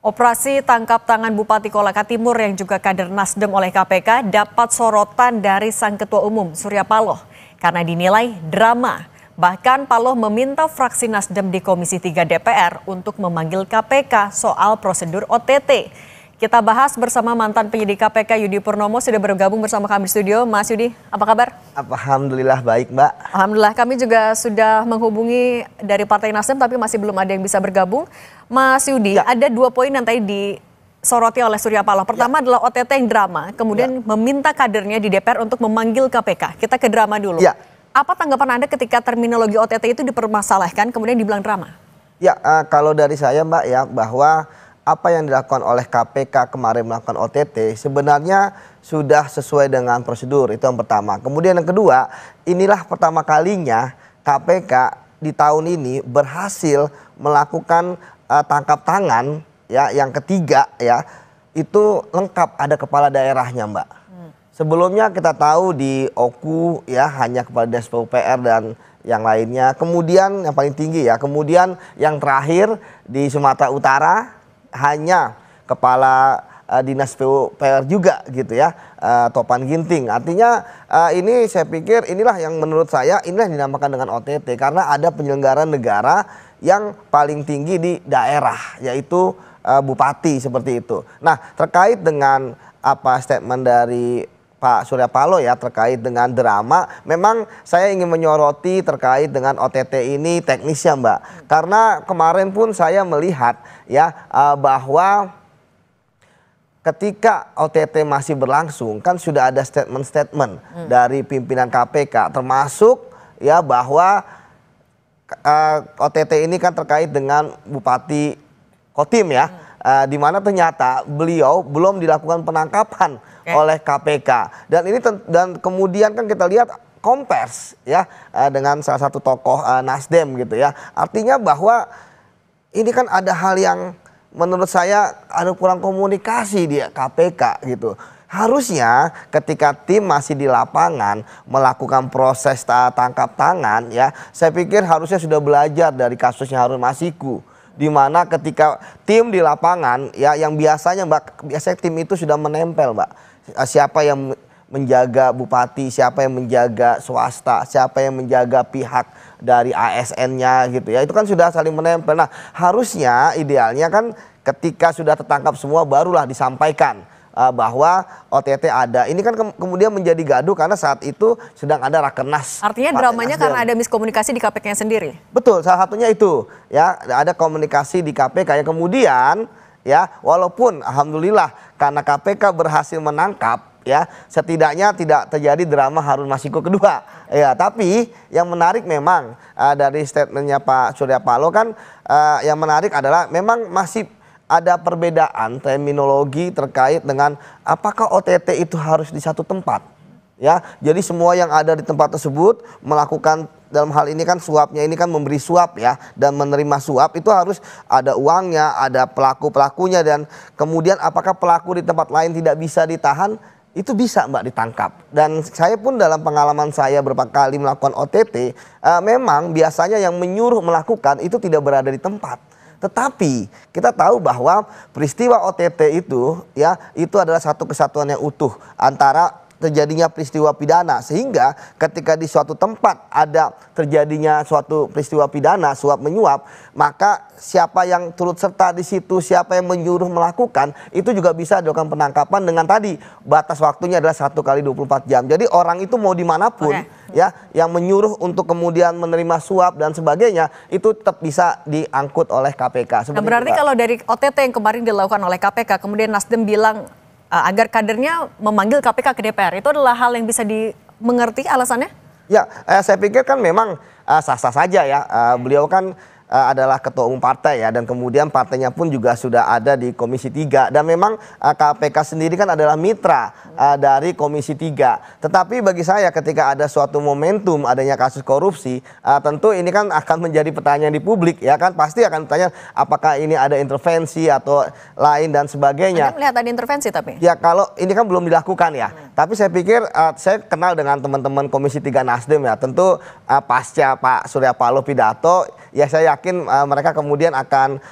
Operasi tangkap tangan Bupati Kolaka Timur yang juga kader Nasdem oleh KPK dapat sorotan dari Sang Ketua Umum Surya Paloh karena dinilai drama. Bahkan Paloh meminta fraksi Nasdem di Komisi 3 DPR untuk memanggil KPK soal prosedur OTT. Kita bahas bersama mantan penyidik KPK Yudi Purnomo sudah bergabung bersama kami di studio. Mas Yudi, apa kabar? Alhamdulillah baik, Mbak. Alhamdulillah, kami juga sudah menghubungi dari Partai Nasdem tapi masih belum ada yang bisa bergabung. Mas Yudi, ada 2 poin yang tadi disoroti oleh Surya Paloh. Pertama adalah OTT yang drama, kemudian meminta kadernya di DPR untuk memanggil KPK. Kita ke drama dulu. Apa tanggapan Anda ketika terminologi OTT itu dipermasalahkan kemudian dibilang drama? Ya, kalau dari saya, Mbak, ya, bahwa apa yang dilakukan oleh KPK kemarin melakukan OTT sebenarnya sudah sesuai dengan prosedur, itu yang pertama. Kemudian yang kedua, inilah pertama kalinya KPK di tahun ini berhasil melakukan tangkap tangan, ya, yang ketiga, ya, itu lengkap ada kepala daerahnya, Mbak. Sebelumnya kita tahu di OKU, ya, hanya kepala Dinas PUPR dan yang lainnya. Kemudian yang paling tinggi, ya, kemudian yang terakhir di Sumatera Utara hanya kepala Dinas PUPR juga gitu, ya, Topan Ginting. Artinya ini saya pikir inilah yang menurut saya inilah yang dinamakan dengan OTT karena ada penyelenggara negara yang paling tinggi di daerah yaitu bupati seperti itu. Nah, terkait dengan apa statement dari Pak Surya Paloh, ya, terkait dengan drama, memang saya ingin menyoroti terkait dengan OTT ini teknisnya, Mbak. Karena kemarin pun saya melihat, ya, bahwa ketika OTT masih berlangsung kan sudah ada statement-statement dari pimpinan KPK termasuk, ya, bahwa OTT ini kan terkait dengan Bupati Kotim, ya, di mana ternyata beliau belum dilakukan penangkapan oleh KPK dan kemudian kan kita lihat kompers, ya, dengan salah satu tokoh Nasdem gitu, ya. Artinya bahwa ini kan ada hal yang menurut saya ada kurang komunikasi di KPK gitu. Harusnya ketika tim masih di lapangan melakukan proses tangkap tangan, ya, saya pikir harusnya sudah belajar dari kasusnya Harun Masiku. Di mana ketika tim di lapangan, ya, yang biasanya, Mbak, biasanya tim itu sudah menempel, Mbak. Siapa yang menjaga bupati, siapa yang menjaga swasta, siapa yang menjaga pihak dari ASN-nya gitu, ya. Itu kan sudah saling menempel. Nah, harusnya idealnya kan ketika sudah tertangkap semua barulah disampaikan bahwa OTT ada. Ini kan kemudian menjadi gaduh karena saat itu sedang ada rakernas. Artinya dramanya karena ada miskomunikasi di KPK-nya sendiri. Betul, salah satunya itu, ya, ada komunikasi di KPK yang kemudian, ya, walaupun alhamdulillah karena KPK berhasil menangkap, ya, setidaknya tidak terjadi drama Harun Masiku kedua, ya. Tapi yang menarik memang dari statementnya Pak Surya Paloh kan yang menarik adalah memang masih ada perbedaan terminologi terkait dengan apakah OTT itu harus di satu tempat, ya. Jadi semua yang ada di tempat tersebut melakukan dalam hal ini kan suapnya ini kan memberi suap, ya, dan menerima suap itu harus ada uangnya, ada pelaku-pelakunya, dan kemudian apakah pelaku di tempat lain tidak bisa ditahan, itu bisa, Mbak, ditangkap. Dan saya pun dalam pengalaman saya beberapa kali melakukan OTT, memang biasanya yang menyuruh melakukan itu tidak berada di tempat. Tetapi kita tahu bahwa peristiwa OTT itu, ya, itu adalah satu kesatuan yang utuh antara terjadinya peristiwa pidana, sehingga ketika di suatu tempat ada terjadinya suatu peristiwa pidana suap menyuap, maka siapa yang turut serta di situ, siapa yang menyuruh melakukan, itu juga bisa dilakukan penangkapan dengan tadi batas waktunya adalah 1 kali 24 jam. Jadi orang itu mau dimanapun, ya, yang menyuruh untuk kemudian menerima suap dan sebagainya itu tetap bisa diangkut oleh KPK. Nah, berarti kalau dari OTT yang kemarin dilakukan oleh KPK kemudian Nasdem bilang agar kadernya memanggil KPK ke DPR, itu adalah hal yang bisa dimengerti alasannya? Ya, saya pikir kan memang sah-sah saja, ya. Beliau kan adalah ketua umum partai, ya, dan kemudian partainya pun juga sudah ada di Komisi 3 dan memang KPK sendiri kan adalah mitra dari Komisi 3. Tetapi bagi saya ketika ada suatu momentum adanya kasus korupsi, tentu ini kan akan menjadi pertanyaan di publik, ya, kan pasti akan bertanya apakah ini ada intervensi atau lain dan sebagainya. Anda melihat ada intervensi tapi? Ya, kalau ini kan belum dilakukan, ya. Tapi saya pikir saya kenal dengan teman-teman Komisi 3 Nasdem, ya. Tentu pasca Pak Surya Paloh pidato ya saya yakin mereka kemudian akan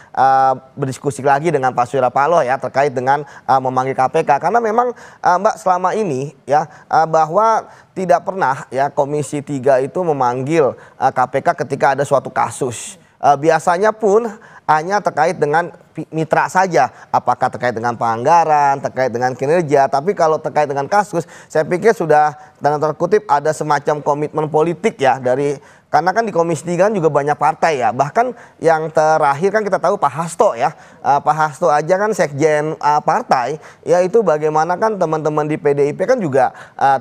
berdiskusi lagi dengan Pak Surya Paloh ya terkait dengan memanggil KPK, karena memang Mbak selama ini ya bahwa tidak pernah ya Komisi 3 itu memanggil KPK ketika ada suatu kasus. Biasanya pun hanya terkait dengan mitra saja, apakah terkait dengan pelanggaran, terkait dengan kinerja. Tapi kalau terkait dengan kasus, saya pikir sudah dalam tanda kutip ada semacam komitmen politik ya dari, karena kan di Komisi 3 kan juga banyak partai ya. Bahkan yang terakhir kan kita tahu Pak Hasto ya. Pak Hasto aja kan sekjen partai, ya itu bagaimana kan teman-teman di PDIP kan juga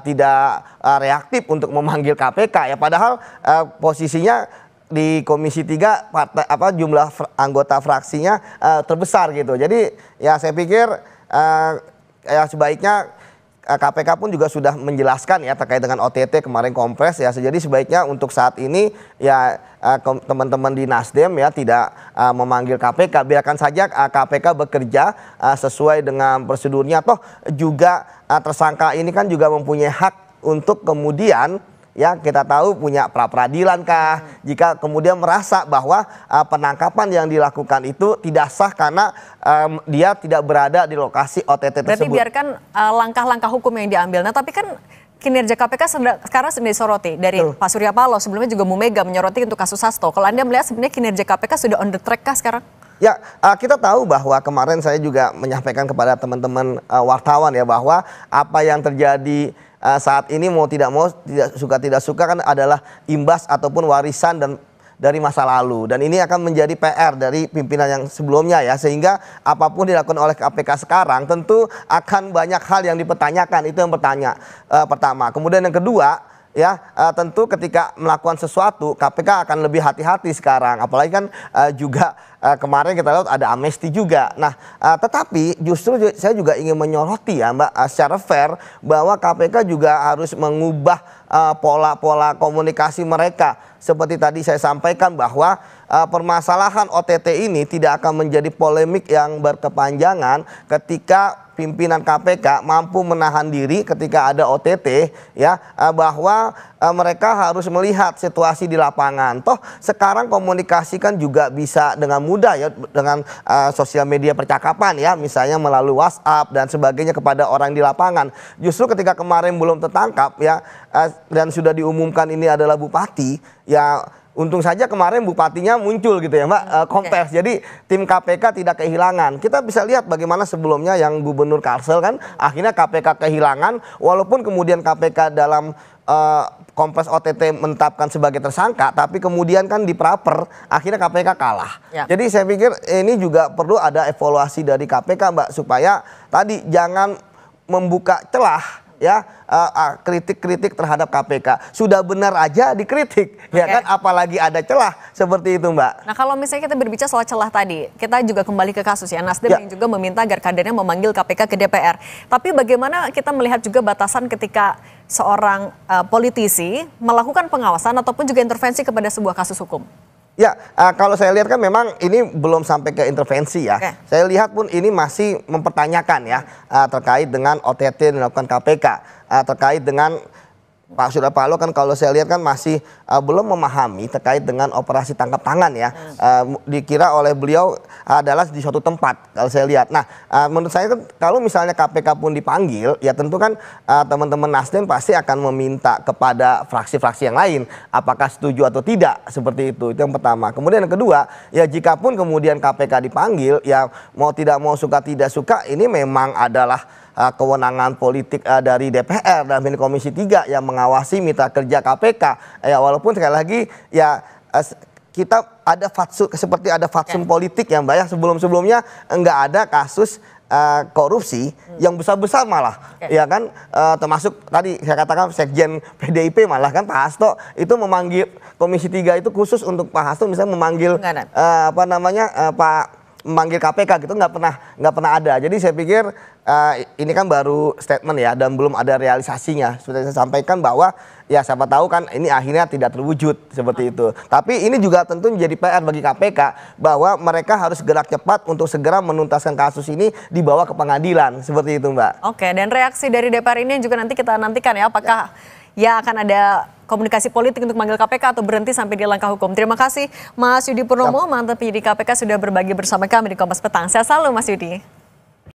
tidak reaktif untuk memanggil KPK ya. Padahal posisinya di Komisi 3 partai, jumlah anggota fraksinya terbesar gitu. Jadi ya saya pikir ya sebaiknya KPK pun juga sudah menjelaskan ya terkait dengan OTT kemarin kompres ya. Jadi sebaiknya untuk saat ini ya teman-teman di Nasdem ya tidak memanggil KPK, biarkan saja KPK bekerja sesuai dengan prosedurnya. Toh juga tersangka ini kan juga mempunyai hak untuk kemudian ya kita tahu punya pra-peradilan kah jika kemudian merasa bahwa penangkapan yang dilakukan itu tidak sah karena dia tidak berada di lokasi OTT tersebut. Berarti biarkan langkah-langkah hukum yang diambil. Nah tapi kan kinerja KPK sekarang sedang disoroti dari Pak Surya Paloh, sebelumnya juga Bu Mega menyoroti untuk kasus Hasto. Kalau Anda melihat sebenarnya kinerja KPK sudah on the track kah sekarang? Ya, kita tahu bahwa kemarin saya juga menyampaikan kepada teman-teman wartawan ya bahwa apa yang terjadi saat ini mau tidak suka kan adalah imbas ataupun warisan dan dari masa lalu, dan ini akan menjadi PR dari pimpinan yang sebelumnya ya, sehingga apapun dilakukan oleh KPK sekarang tentu akan banyak hal yang dipertanyakan. Itu yang pertama. Kemudian yang kedua ya tentu ketika melakukan sesuatu KPK akan lebih hati-hati sekarang, apalagi kan juga kemarin kita lihat ada amnesti juga. Nah tetapi justru saya juga ingin menyoroti ya Mbak secara fair bahwa KPK juga harus mengubah pola-pola komunikasi mereka. Seperti tadi saya sampaikan bahwa permasalahan OTT ini tidak akan menjadi polemik yang berkepanjangan ketika pimpinan KPK mampu menahan diri ketika ada OTT ya, bahwa mereka harus melihat situasi di lapangan. Toh sekarang komunikasi kan juga bisa dengan mudah ya dengan sosial media percakapan ya, misalnya melalui WhatsApp dan sebagainya kepada orang di lapangan. Justru ketika kemarin belum tertangkap ya dan sudah diumumkan ini adalah bupati ya, untung saja kemarin bupatinya muncul gitu ya Mbak, kompers. Jadi tim KPK tidak kehilangan. Kita bisa lihat bagaimana sebelumnya yang Gubernur Kalsel kan akhirnya KPK kehilangan, walaupun kemudian KPK dalam kompres OTT menetapkan sebagai tersangka, tapi kemudian kan di praper akhirnya KPK kalah. Ya. Jadi saya pikir ini juga perlu ada evaluasi dari KPK Mbak, supaya tadi jangan membuka celah ya kritik-kritik terhadap KPK. Sudah benar aja dikritik, ya kan, apalagi ada celah seperti itu Mbak. Nah kalau misalnya kita berbicara soal celah tadi, kita juga kembali ke kasus ya, Nasdem yang juga meminta agar kadernya memanggil KPK ke DPR. Tapi bagaimana kita melihat juga batasan ketika seorang politisi melakukan pengawasan ataupun juga intervensi kepada sebuah kasus hukum? Ya, kalau saya lihat kan memang ini belum sampai ke intervensi ya. Saya lihat pun ini masih mempertanyakan ya terkait dengan OTT yang dilakukan KPK, terkait dengan Pak Surya Paloh kan kalau saya lihat kan masih belum memahami terkait dengan operasi tangkap tangan ya. Dikira oleh beliau adalah di suatu tempat kalau saya lihat. Nah menurut saya kan kalau misalnya KPK pun dipanggil ya tentu kan teman-teman Nasdem pasti akan meminta kepada fraksi-fraksi yang lain apakah setuju atau tidak, seperti itu. Itu yang pertama. Kemudian yang kedua ya, jika pun kemudian KPK dipanggil ya mau tidak mau suka tidak suka ini memang adalah kewenangan politik dari DPR dan Komisi 3 yang mengawasi mitra kerja KPK. Ya walaupun sekali lagi ya kita ada seperti ada fatsun politik ya Mbak ya, sebelum-sebelumnya enggak ada kasus korupsi yang besar-besar malah ya kan, termasuk tadi saya katakan sekjen PDIP malah kan Pak Hasto itu memanggil Komisi 3 itu khusus untuk Pak Hasto misalnya memanggil memanggil KPK gitu, nggak pernah ada. Jadi saya pikir ini kan baru statement ya dan belum ada realisasinya. Sudah saya sampaikan bahwa ya siapa tahu kan ini akhirnya tidak terwujud seperti itu. Tapi ini juga tentu menjadi PR bagi KPK bahwa mereka harus gerak cepat untuk segera menuntaskan kasus ini dibawa ke pengadilan seperti itu Mbak. Oke, dan reaksi dari DPR ini juga nanti kita nantikan ya, apakah ya akan ada komunikasi politik untuk manggil KPK atau berhenti sampai di langkah hukum. Terima kasih Mas Yudi Purnomo, mantan penyidik KPK sudah berbagi bersama kami di Kompas Petang. Sehat selalu Mas Yudi.